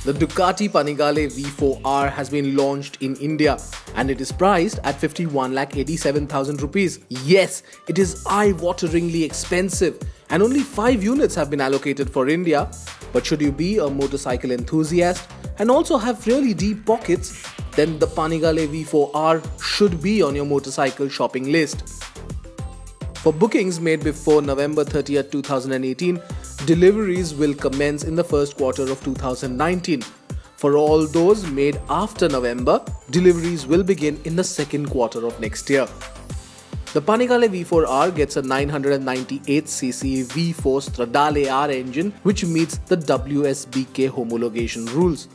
The Ducati Panigale V4 R has been launched in India and it is priced at 51,87,000 rupees. Yes, it is eye-wateringly expensive and only 5 units have been allocated for India. But should you be a motorcycle enthusiast and also have really deep pockets, then the Panigale V4 R should be on your motorcycle shopping list. For bookings made before November 30th, 2018, deliveries will commence in the first quarter of 2019. For all those made after November, deliveries will begin in the second quarter of next year. The Panigale V4 R gets a 998cc V4 Stradale R engine which meets the WSBK homologation rules.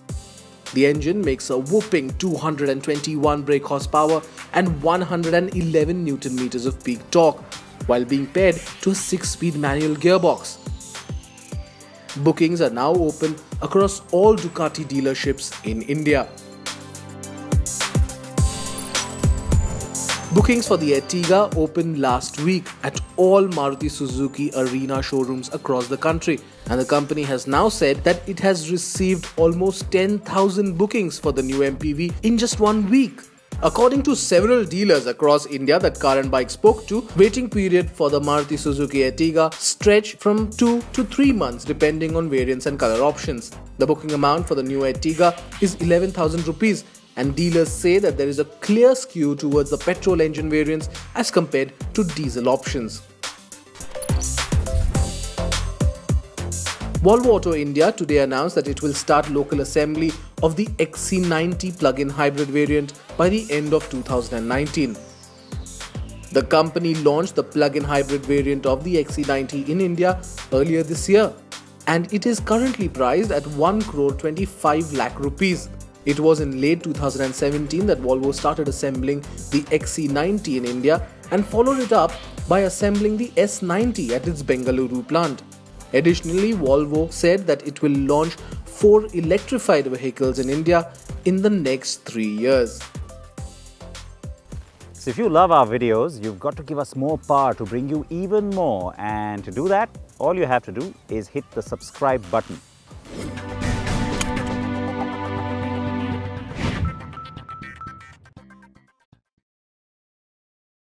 The engine makes a whopping 221 brake horsepower and 111 Nm of peak torque, while being paired to a 6-speed manual gearbox. Bookings are now open across all Ducati dealerships in India. Bookings for the Ertiga opened last week at all Maruti Suzuki Arena showrooms across the country, and the company has now said that it has received almost 10,000 bookings for the new MPV in just 1 week. According to several dealers across India that carandbike spoke to, waiting period for the Maruti Suzuki Ertiga stretch from 2 to 3 months depending on variants and color options. The booking amount for the new Ertiga is 11,000 rupees, and dealers say that there is a clear skew towards the petrol engine variants as compared to diesel options. Volvo Auto India today announced that it will start local assembly of the XC90 plug-in hybrid variant by the end of 2019. The company launched the plug-in hybrid variant of the XC90 in India earlier this year, and it is currently priced at 1,25 lakh rupees. It was in late 2017 that Volvo started assembling the XC90 in India and followed it up by assembling the S90 at its Bengaluru plant. Additionally, Volvo said that it will launch 4 electrified vehicles in India in the next 3 years. So if you love our videos, you've got to give us more power to bring you even more, and to do that, all you have to do is hit the subscribe button.